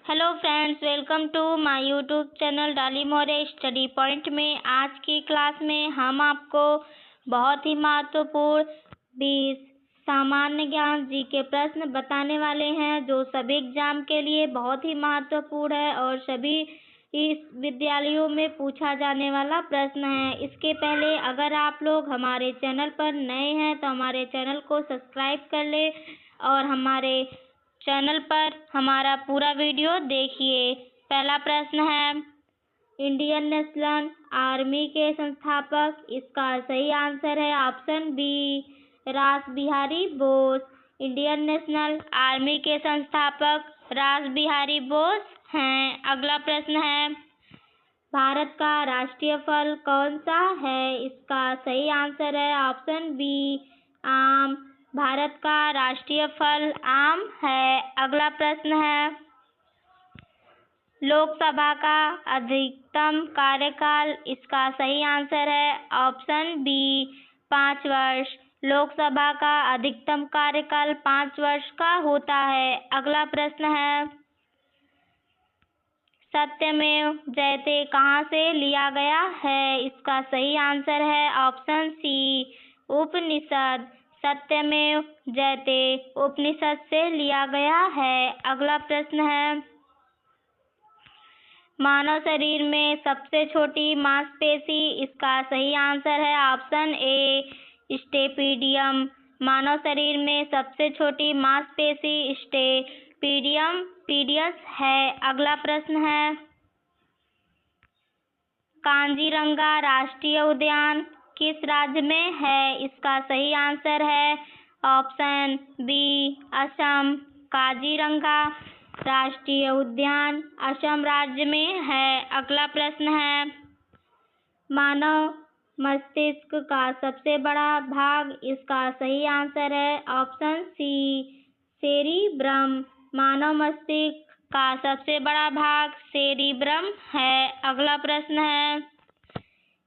Hello friends, welcome to my YouTube channel dolly more study point में। आज की class में हम आपको बहुत ही महत्वपूर्ण 20 सामान्य ज्ञान जी के प्रश्न बताने वाले हैं, जो सभी एग्जाम के लिए बहुत ही महत्वपूर्ण है और सभी इस विद्यालयों में पूछा जाने वाला प्रश्न है। इसके पहले अगर आप लोग हमारे चैनल पर नए हैं तो हमारे चैनल को सब्सक्राइब कर ले और हमारे चैनल पर हमारा पूरा वीडियो देखिए। पहला प्रश्न है, इंडियन नेशनल आर्मी के संस्थापक। इसका सही आंसर है ऑप्शन बी, रास Bihari Bose. Indian national army के संस्थापक रास बिहारी बोस हैं। अगला प्रश्न है, भारत का राष्ट्रीय फल कौन सा है? इसका सही आंसर है ऑप्शन बी, आम। भारत का राष्ट्रीय फल आम है। अगला प्रश्न है, लोकसभा का अधिकतम कार्यकाल। इसका सही आंसर है ऑप्शन बी, 5 वर्ष। लोकसभा का अधिकतम कार्यकाल 5 वर्ष का होता है। अगला प्रश्न है, सत्यमेव जयते कहाँ से लिया गया है? इसका सही आंसर है ऑप्शन सी, उपनिषद। सत्यमेव जयते उपनिषद से लिया गया है। अगला प्रश्न है, मानव शरीर में सबसे छोटी मांसपेशी। इसका सही आंसर है ऑप्शन ए, स्टेपीडियम। मानव शरीर में सबसे छोटी मांसपेशी स्टेपीडियम पीडियस है। अगला प्रश्न है, काजीरंगा राष्ट्रीय उद्यान किस राज्य में है? इसका सही आंसर है ऑप्शन बी, असम। काजीरंगा राष्ट्रीय उद्यान असम राज्य में है। अगला प्रश्न है, मानव मस्तिष्क का सबसे बड़ा भाग। इसका सही आंसर है ऑप्शन सी, सेरिब्रम। मानव मस्तिष्क का सबसे बड़ा भाग सेरिब्रम है। अगला प्रश्न है,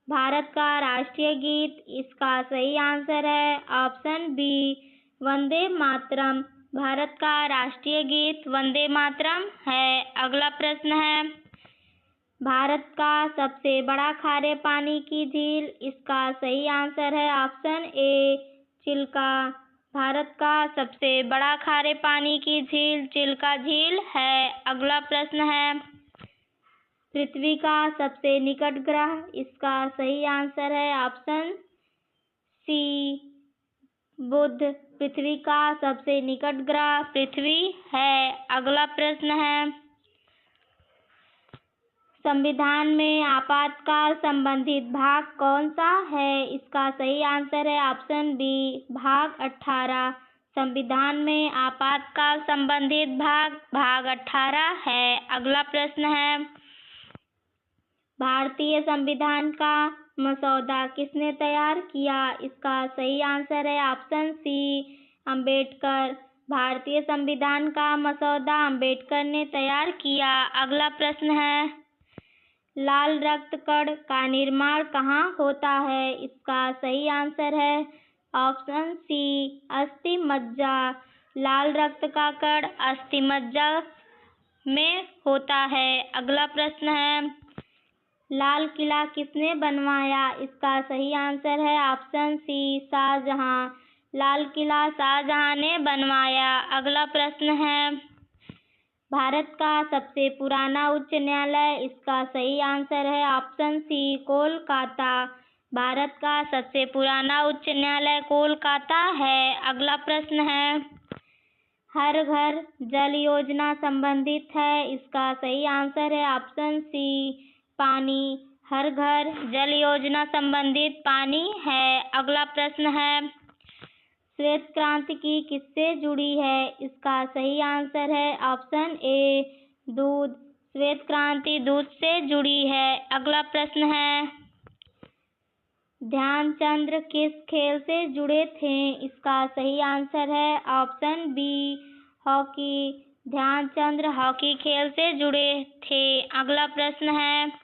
भारत का राष्ट्रीय गीत। इसका सही आंसर है ऑप्शन बी, वंदे मातरम। भारत का राष्ट्रीय गीत वंदे मातरम है। अगला प्रश्न है, भारत का सबसे बड़ा खारे पानी की झील। इसका सही आंसर है ऑप्शन ए, चिल्का। भारत का सबसे बड़ा खारे पानी की झील चिल्का झील है। अगला प्रश्न है, पृथ्वी का सबसे निकट ग्रह। इसका सही आंसर है ऑप्शन सी, बुध। पृथ्वी का सबसे निकट ग्रह पृथ्वी है। अगला प्रश्न है, संविधान में आपातकाल संबंधित भाग कौन सा है? इसका सही आंसर है ऑप्शन बी, भाग 18। संविधान में आपातकाल संबंधित भाग 18 है। अगला प्रश्न है, भारतीय संविधान का मसौदा किसने तैयार किया? इसका सही आंसर है ऑप्शन सी, अंबेडकर। भारतीय संविधान का मसौदा अंबेडकर ने तैयार किया। अगला प्रश्न है, लाल रक्त कण का निर्माण कहाँ होता है? इसका सही आंसर है ऑप्शन सी, अस्थि मज्जा। लाल रक्त का कण अस्थि मज्जा में होता है। अगला प्रश्न है, लाल किला किसने बनवाया? इसका सही आंसर है ऑप्शन सी, शाहजहां। लाल किला शाहजहां ने बनवाया। अगला प्रश्न है, भारत का सबसे पुराना उच्च न्यायालय। इसका सही आंसर है ऑप्शन सी, कोलकाता। भारत का सबसे पुराना उच्च न्यायालय कोलकाता है। अगला प्रश्न है, हर घर जल योजना संबंधित है। इसका सही आंसर है ऑप्शन सी, पानी। हर घर जल योजना संबंधित पानी है। अगला प्रश्न है, श्वेत क्रांति की किससे जुड़ी है? इसका सही आंसर है ऑप्शन ए, दूध। श्वेत क्रांति दूध से जुड़ी है। अगला प्रश्न है, ध्यानचंद किस खेल से जुड़े थे? इसका सही आंसर है option b, hockey. Dhyan Chand hockey खेल से जुड़े थे। अगला प्रश्न है,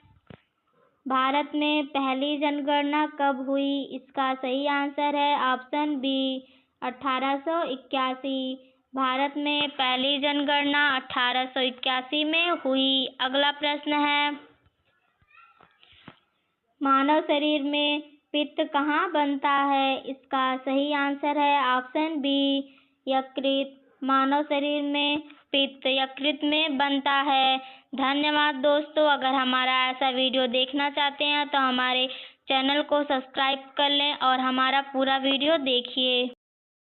भारत में पहली जनगणना कब हुई? इसका सही आंसर है ऑप्शन बी, 1881। भारत में पहली जनगणना 1881 में हुई। अगला प्रश्न है, मानव शरीर में पित्त कहाँ बनता है? इसका सही आंसर है ऑप्शन बी, यकृत। मानव शरीर में पित्त यकृत में बनता है। धन्यवाद दोस्तों। अगर हमारा ऐसा वीडियो देखना चाहते हैं तो हमारे चैनल को सब्सक्राइब कर लें और हमारा पूरा वीडियो देखिए।